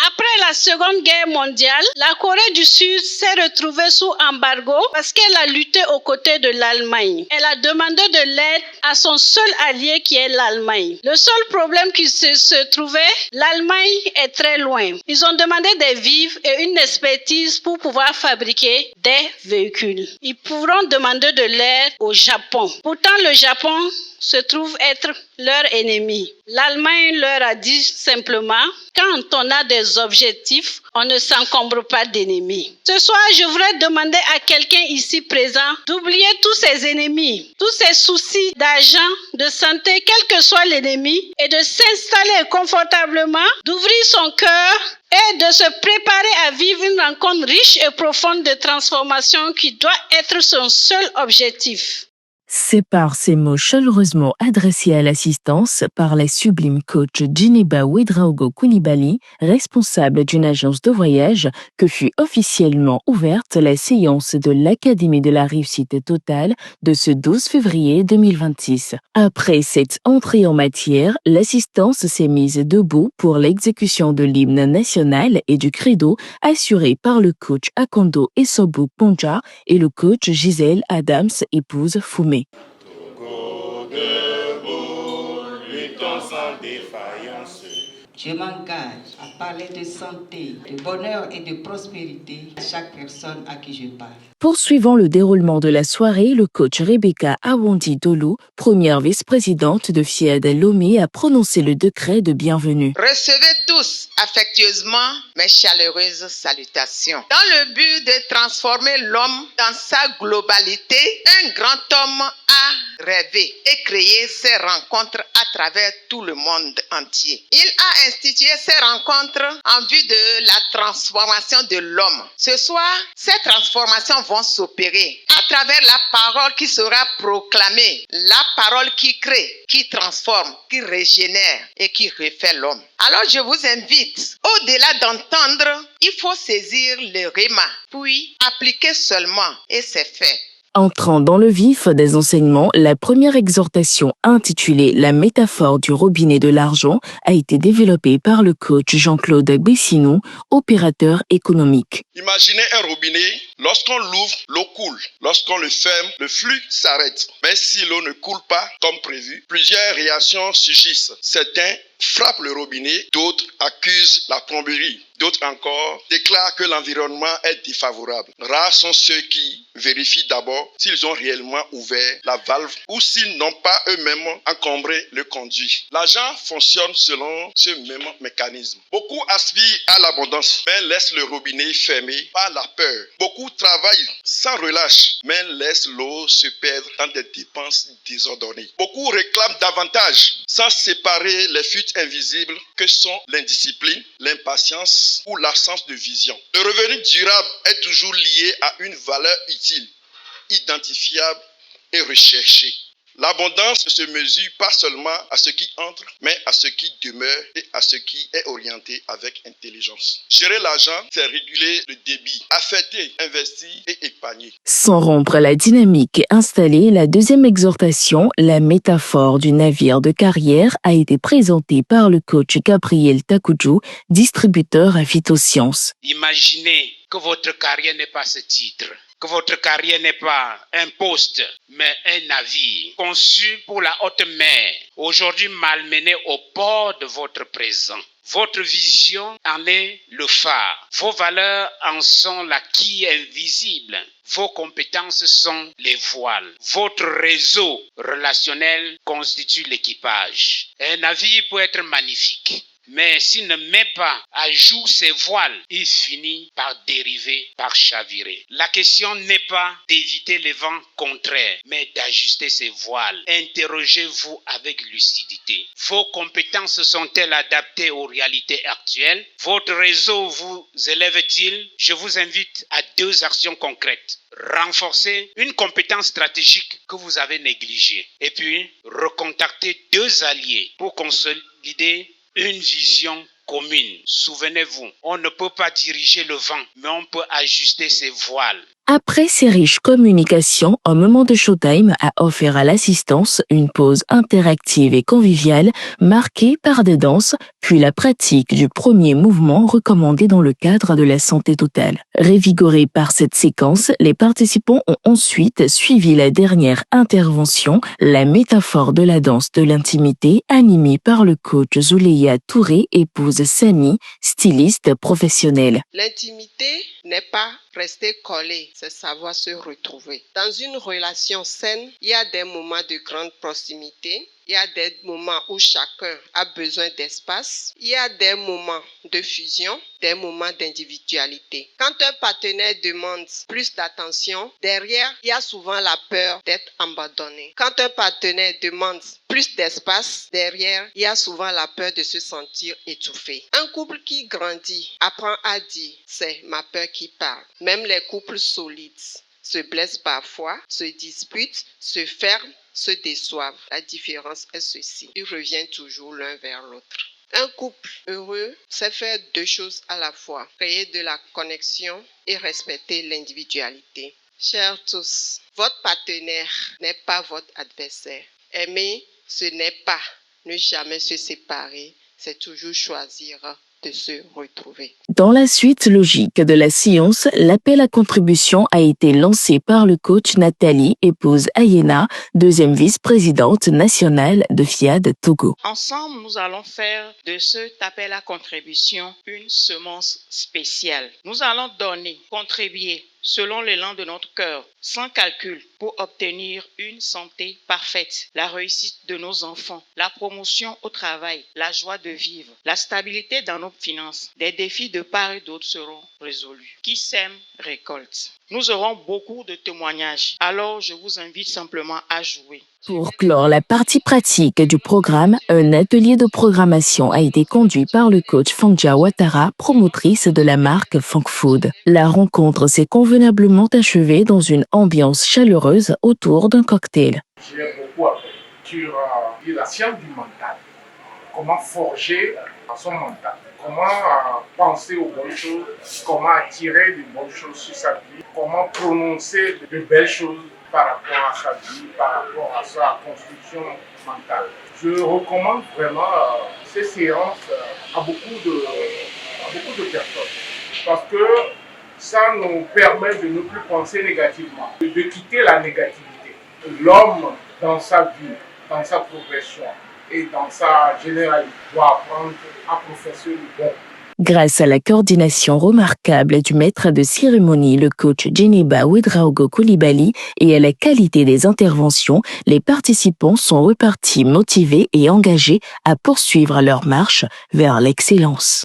Après la Seconde Guerre mondiale, la Corée du Sud s'est retrouvée sous embargo parce qu'elle a lutté aux côtés de l'Allemagne. Elle a demandé de l'aide à son seul allié qui est l'Allemagne. Le seul problème qui se trouvait, l'Allemagne est très loin. Ils ont demandé des vivres et une expertise pour pouvoir fabriquer des véhicules. Ils pourront demander de l'aide au Japon. Pourtant, le Japon se trouve être leur ennemi. L'Allemagne leur a dit simplement, quand on a des objectifs, on ne s'encombre pas d'ennemis. Ce soir, je voudrais demander à quelqu'un ici présent d'oublier tous ses ennemis, tous ses soucis d'argent, de santé, quel que soit l'ennemi, et de s'installer confortablement, d'ouvrir son cœur et de se préparer à vivre une rencontre riche et profonde de transformation qui doit être son seul objectif. C'est par ces mots chaleureusement adressés à l'assistance par la sublime coach Djeniba Ouedraogo Koulibaly, responsable d'une agence de voyage, que fut officiellement ouverte la séance de l'Académie de la réussite totale de ce 12 février 2026. Après cette entrée en matière, l'assistance s'est mise debout pour l'exécution de l'hymne national et du credo assuré par le coach Akondo Esobu Ponja et le coach Gisèle Adams, épouse Foumé. Je m'engage à parler de santé, de bonheur et de prospérité à chaque personne à qui je parle. Poursuivant le déroulement de la soirée, le coach Rebecca Awondi Dolo, première vice-présidente de FIAD Lomé, a prononcé le décret de bienvenue. Recevez tous affectueusement mes chaleureuses salutations. Dans le but de transformer l'homme dans sa globalité, un grand homme a rêvé et créé ces rencontres à travers tout le monde entier. Il a institué ces rencontres en vue de la transformation de l'homme. Ce soir, ces transformations vont s'opérer à travers la parole qui sera proclamée, la parole qui crée, qui transforme, qui régénère et qui refait l'homme. Alors je vous invite, au-delà d'entendre, il faut saisir le réma, puis appliquer seulement et c'est fait. Entrant dans le vif des enseignements, la première exhortation intitulée « La métaphore du robinet de l'argent » a été développée par le coach Jean-Claude Bessinou, opérateur économique. Imaginez un robinet, lorsqu'on l'ouvre, l'eau coule. Lorsqu'on le ferme, le flux s'arrête. Mais si l'eau ne coule pas comme prévu, plusieurs réactions surgissent. Certains frappent le robinet, d'autres accusent la plomberie. D'autres encore déclarent que l'environnement est défavorable. Rares sont ceux qui vérifient d'abord s'ils ont réellement ouvert la valve ou s'ils n'ont pas eux-mêmes encombré le conduit. L'argent fonctionne selon ce même mécanisme. Beaucoup aspirent à l'abondance, mais laissent le robinet fermé par la peur. Beaucoup travaillent sans relâche, mais laissent l'eau se perdre dans des dépenses désordonnées. Beaucoup réclament davantage sans séparer les fuites invisibles que sont l'indiscipline, l'impatience ou l'absence de vision. Le revenu durable est toujours lié à une valeur utile, identifiable et recherchée. L'abondance ne se mesure pas seulement à ce qui entre, mais à ce qui demeure et à ce qui est orienté avec intelligence. Gérer l'argent, c'est réguler le débit, affecter, investir et épargner. Sans rompre la dynamique installée, la deuxième exhortation, la métaphore du navire de carrière, a été présentée par le coach Gabriel Takudjou, distributeur à Phytosciences. Imaginez que votre carrière n'est pas ce titre, que votre carrière n'est pas un poste, mais un navire conçu pour la haute mer, aujourd'hui malmené au port de votre présent. Votre vision en est le phare. Vos valeurs en sont la quille invisible. Vos compétences sont les voiles. Votre réseau relationnel constitue l'équipage. Un navire peut être magnifique, mais s'il ne met pas à jour ses voiles, il finit par dériver, par chavirer. La question n'est pas d'éviter les vents contraires, mais d'ajuster ses voiles. Interrogez-vous avec lucidité. Vos compétences sont-elles adaptées aux réalités actuelles? Votre réseau vous élève-t-il? Je vous invite à 2 actions concrètes. Renforcer une compétence stratégique que vous avez négligée. Et puis, recontacter 2 alliés pour consolider une vision commune. Souvenez-vous, on ne peut pas diriger le vent, mais on peut ajuster ses voiles. Après ces riches communications, un moment de showtime a offert à l'assistance une pause interactive et conviviale marquée par des danses, puis la pratique du premier mouvement recommandé dans le cadre de la santé totale. Révigorés par cette séquence, les participants ont ensuite suivi la dernière intervention, la métaphore de la danse de l'intimité, animée par le coach Zouleya Touré, épouse Sani, styliste professionnelle. L'intimité n'est pas rester collé, c'est savoir se retrouver. Dans une relation saine, il y a des moments de grande proximité, il y a des moments où chacun a besoin d'espace, il y a des moments de fusion, des moments d'individualité. Quand un partenaire demande plus d'attention, derrière, il y a souvent la peur d'être abandonné. Quand un partenaire demande plus d'espace, derrière, il y a souvent la peur de se sentir étouffé. Un couple qui grandit apprend à dire « c'est ma peur qui parle ». Même les couples solides se blessent parfois, se disputent, se ferment, se déçoivent. La différence est ceci. Ils reviennent toujours l'un vers l'autre. Un couple heureux, c'est faire deux choses à la fois. Créer de la connexion et respecter l'individualité. Chers tous, votre partenaire n'est pas votre adversaire. Aimer, ce n'est pas ne jamais se séparer, c'est toujours choisir de se retrouver. Dans la suite logique de la séance, l'appel à contribution a été lancé par le coach Nathalie, épouse Ayena, deuxième vice-présidente nationale de FIAD Togo. Ensemble, nous allons faire de cet appel à contribution une semence spéciale. Nous allons donner, contribuer selon l'élan de notre cœur, sans calcul, pour obtenir une santé parfaite, la réussite de nos enfants, la promotion au travail, la joie de vivre, la stabilité dans nos finances. Des défis de part et d'autre seront résolus. Qui sème, récolte. Nous aurons beaucoup de témoignages, alors je vous invite simplement à jouer. Pour clore la partie pratique du programme, un atelier de programmation a été conduit par le coach Fangia Ouattara, promotrice de la marque Funk Food. La rencontre s'est convenablement achevée dans une ambiance chaleureuse autour d'un cocktail. J'ai beaucoup appris sur la science du mental, comment forger son mental, comment penser aux bonnes choses, comment attirer de bonnes choses sur sa vie, comment prononcer de belles choses par rapport à sa vie, par rapport à sa construction mentale. Je recommande vraiment ces séances à beaucoup de personnes parce que ça nous permet de ne plus penser négativement, de quitter la négativité. L'homme, dans sa vie, dans sa progression et dans sa généralité, doit apprendre à professer le bon. Grâce à la coordination remarquable du maître de cérémonie, le coach Djeniba Ouedraogo Coulibaly, et à la qualité des interventions, les participants sont repartis motivés et engagés à poursuivre leur marche vers l'excellence.